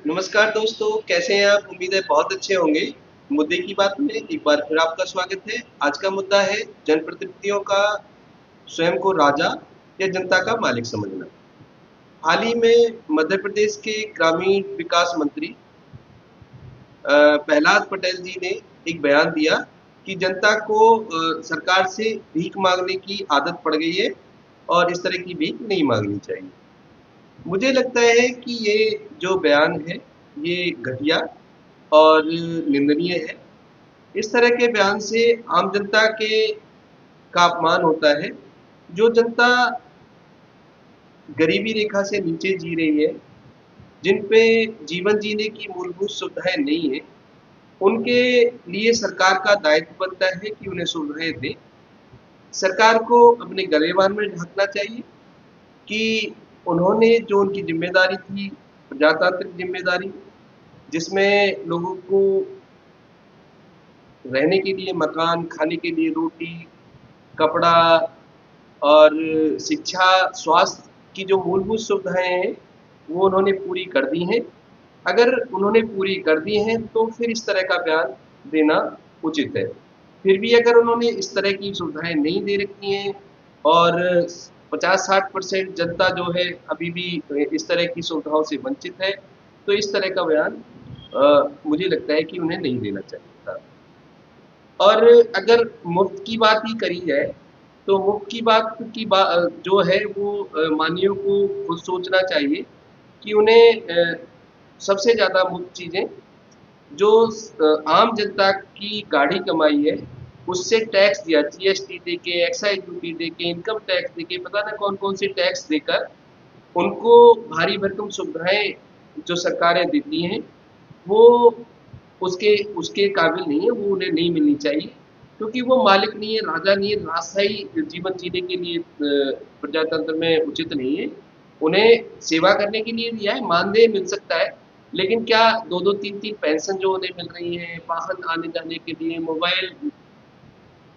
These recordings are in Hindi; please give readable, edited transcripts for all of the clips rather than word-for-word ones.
नमस्कार दोस्तों, कैसे हैं आप? उम्मीद है बहुत अच्छे होंगे। मुद्दे की बात में एक बार फिर आपका स्वागत है। आज का मुद्दा है जनप्रतिनिधियों का स्वयं को राजा या जनता का मालिक समझना। हाल ही में मध्य प्रदेश के ग्रामीण विकास मंत्री प्रहलाद पटेल जी ने एक बयान दिया कि जनता को सरकार से भीख मांगने की आदत पड़ गई है और इस तरह की भीख नहीं मांगनी चाहिए। मुझे लगता है कि ये जो बयान है ये घटिया और निंदनीय है। इस तरह के बयान से आम जनता के का अपमान होता है। जो जनता गरीबी रेखा से नीचे जी रही है, जिन पे जीवन जीने की मूलभूत सुविधाएं नहीं है, उनके लिए सरकार का दायित्व बनता है कि उन्हें सुविधाएं दे। सरकार को अपने गलेबान में ढकना चाहिए कि उन्होंने जो उनकी जिम्मेदारी थी, प्रजातांत्रिक जिम्मेदारी, जिसमें लोगों को रहने के लिए मकान, खाने के लिए रोटी, कपड़ा और शिक्षा, स्वास्थ्य की जो मूलभूत सुविधाएं हैं, वो उन्होंने पूरी कर दी हैं। अगर उन्होंने पूरी कर दी हैं, तो फिर इस तरह का बयान देना उचित है। फिर भी अगर उन्होंने इस तरह की सुविधाएं नहीं दे रखी हैं और 50-60% जनता जो है अभी भी इस तरह की सुविधाओं से वंचित है, तो इस तरह का बयान मुझे लगता है कि उन्हें नहीं देना चाहिए था। और अगर मुफ्त की बात ही करी जाए, तो मुफ्त की जो है वो मानवीयों को खुद सोचना चाहिए कि उन्हें सबसे ज़्यादा मुफ्त चीज़ें जो आम जनता की गाढ़ी कमाई है, उससे टैक्स दिया, जीएसटी देके, एक्साइज ड्यूटी देके, इनकम टैक्स देके, पता ना कौन-कौन से टैक्स देकर उनको भारी भरकम सुविधाएँ जो सरकारें देती हैं, वो उसके उसके काबिल नहीं है, वो उन्हें नहीं मिलनी चाहिए, क्योंकि वो मालिक नहीं है, राजा नहीं है, राजशाही जीवन जीने के लिए प्रजातंत्र में उचित नहीं है। उन्हें सेवा करने के लिए दिया है, मानदेय मिल सकता है, लेकिन क्या 2-2 3-3 पेंशन जो उन्हें मिल रही है, वाहन आने-जाने के लिए, मोबाइल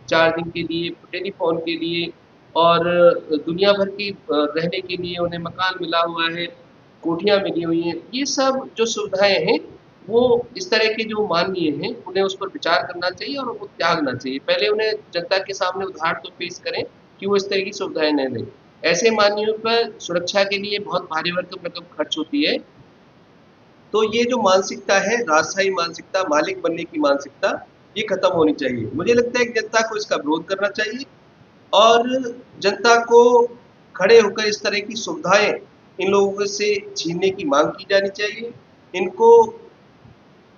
चार्जिंग के लिए, टेलीफ़ोन के लिए और दुनिया भर की रहने के लिए उन्हें मकान मिला हुआ है, कोठियाँ मिली हुई हैं। ये सब जो सुविधाएँ हैं, वो इस तरह के जो माननीय हैं, उन्हें उस पर विचार करना चाहिए और उनको त्यागना चाहिए। पहले उन्हें जनता के सामने उदाहरण तो पेश करें कि वो इस तरह की सुविधाएँ न दें। ऐसे माननीयों पर सुरक्षा के लिए बहुत भारी भरकम रकम खर्च होती है। तो ये जो मानसिकता है, राजशाही मानसिकता, मालिक बनने की मानसिकता, ये खत्म होनी चाहिए। मुझे लगता है कि जनता को इसका विरोध करना चाहिए और जनता को खड़े होकर इस तरह की सुविधाएं इन लोगों से छीनने की मांग की जानी चाहिए। इनको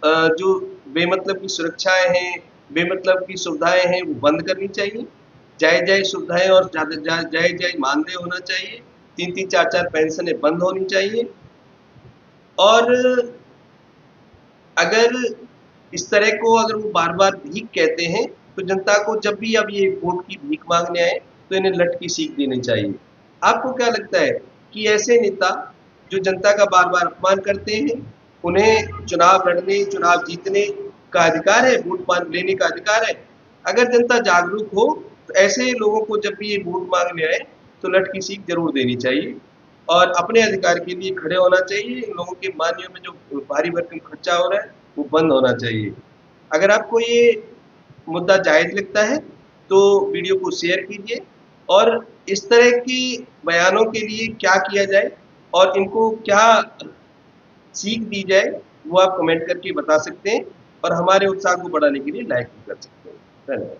जो बेमतलब की सुरक्षाएं हैं, बेमतलब की सुविधाएं हैं, वो बंद करनी चाहिए। जायज़-जायज़ सुविधाएं और जायज़-जायज़ मानदेय होना चाहिए। 3-3 4-4 पेंशनें बंद होनी चाहिए और अगर इस तरह को अगर वो बार-बार भीख कहते हैं, तो जनता को जब भी अब ये वोट की भीख माँगने आए, तो इन्हें लठ की सीख देनी चाहिए। आपको क्या लगता है कि ऐसे नेता जो जनता का बार-बार अपमान करते हैं, उन्हें चुनाव लड़ने, चुनाव जीतने का अधिकार है, वोट लेने का अधिकार है। अगर जनता जागरूक हो, तो ऐसे लोगों को जब भी ये वोट माँगने आए, तो लठ की सीख ज़रूर देनी चाहिए और अपने अधिकार के लिए खड़े होना चाहिए। इन लोगों के मानियों में जो भारी भरकम खर्चा हो रहा है, वो बंद होना चाहिए। अगर आपको ये मुद्दा जायज़ लगता है, तो वीडियो को शेयर कीजिए और इस तरह के बयानों के लिए क्या किया जाए और इनको क्या सीख दी जाए, वो आप कमेंट करके बता सकते हैं और हमारे उत्साह को बढ़ाने के लिए लाइक भी कर सकते हैं। धन्यवाद।